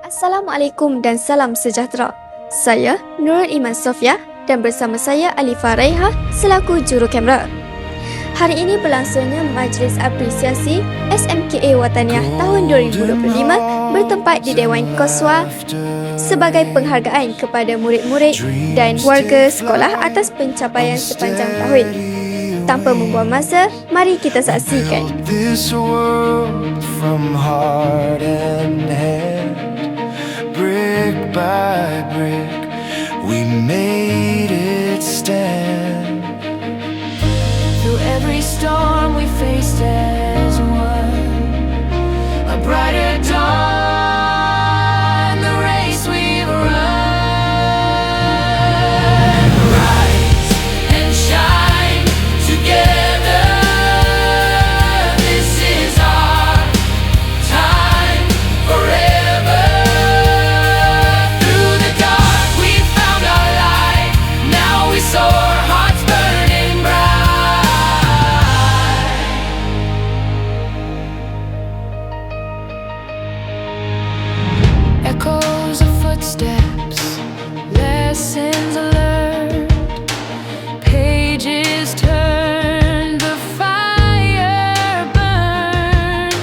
Assalamualaikum dan salam sejahtera. Saya Nurul Iman Sofia dan bersama saya Alifah Raiha selaku juru kamera. Hari ini berlangsungnya Majlis Apresiasi SMKA Wataniah tahun 2025 bertempat di Dewan Koswa sebagai penghargaan kepada murid-murid dan warga sekolah atas pencapaian sepanjang tahun. Tanpa membuang masa, mari kita saksikan. This world from heart and head, brick by brick, we made it stand. Through every storm we faced as one, a brighter dawn, the race we've run. Rise and shine together. This is our time forever. Through the dark we found our light. Now we soar, hearts burning bright. Echoes of footsteps, lessons learned, pages turned, the fire burned.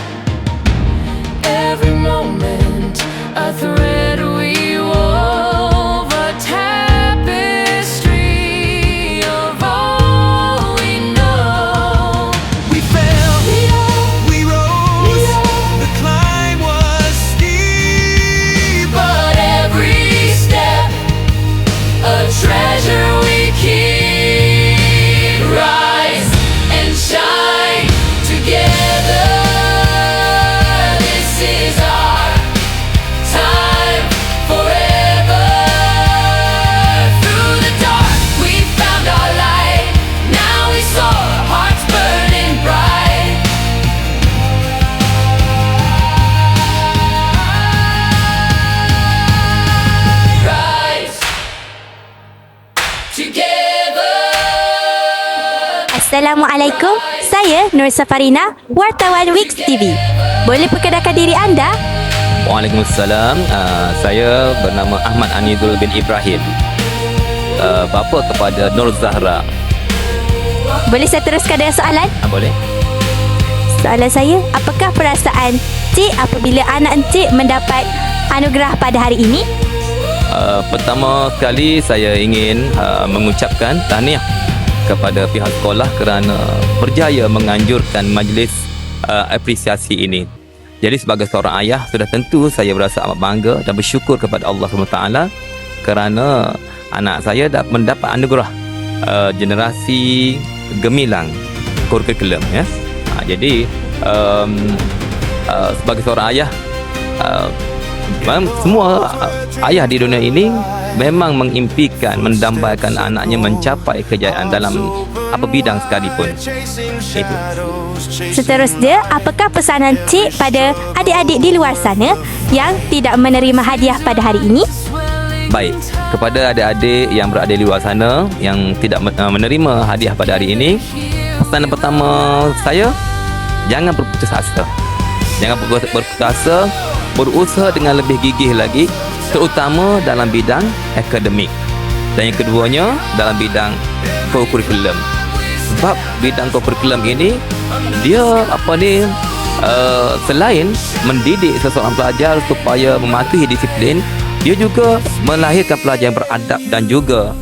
Every moment a thread we wove, a tapestry of all we know. We fell, we rose, the climb was steep, but every step a treasure we keep. Rise and shine together. This is our time forever. Through the dark we found our light. Now we soar, hearts burning bright. Rise together. Assalamualaikum, saya Nur Safarina, wartawan Wix TV. Boleh perkenalkan diri anda? Waalaikumsalam. Saya bernama Ahmad Anizul bin Ibrahim, bapa kepada Nur Zahra. Boleh saya teruskan dengan soalan? Boleh? Soalan saya, apakah perasaan Cik apabila anak Encik mendapat anugerah pada hari ini? Pertama sekali saya ingin mengucapkan tahniah kepada pihak sekolah kerana berjaya menganjurkan majlis apresiasi ini. Jadi sebagai seorang ayah, sudah tentu saya berasa amat bangga dan bersyukur kepada Allah SWT kerana anak saya mendapat anugerah generasi gemilang kurikulum, ya. Jadi sebagai seorang ayah, semua ayah di dunia ini memang mengimpikan, mendambakan anaknya mencapai kejayaan dalam apa bidang sekalipun. Itu. Seterusnya, apakah pesanan Cik pada adik-adik di luar sana yang tidak menerima hadiah pada hari ini? Baik, kepada adik-adik yang berada di luar sana yang tidak menerima hadiah pada hari ini, pesanan pertama saya, jangan berputus asa. Jangan berputus asa, berusaha dengan lebih gigih lagi, terutama dalam bidang akademik. Dan yang keduanya dalam bidang kurikulum. Sebab bidang kurikulum ini dia selain mendidik seseorang pelajar supaya mematuhi disiplin, dia juga melahirkan pelajar yang beradab dan juga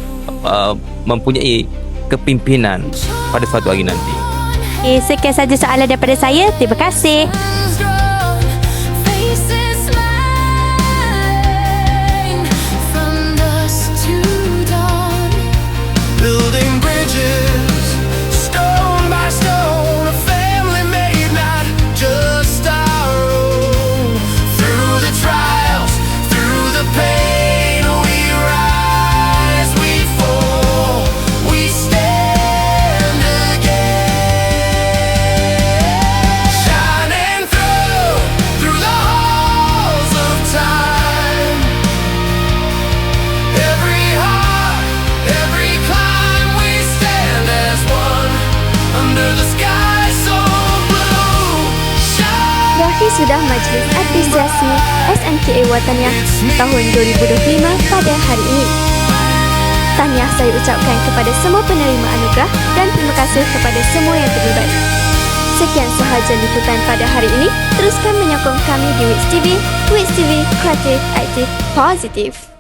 mempunyai kepimpinan pada suatu hari nanti. Sekian saja soalan daripada saya. Terima kasih. Building bridges, stone by stone, a family made, not just our own. Through the trials, through the pain, we rise, we fall, we stand again. Shining through sudah Majlis Apresiasi SMKA Wataniah tahun 2025 pada hari ini. Tahniah saya ucapkan kepada semua penerima anugerah dan terima kasih kepada semua yang terlibat. Sekian sahaja liputan pada hari ini. Teruskan menyokong kami di Wits TV. Wits TV, kreatif, aktif, positif.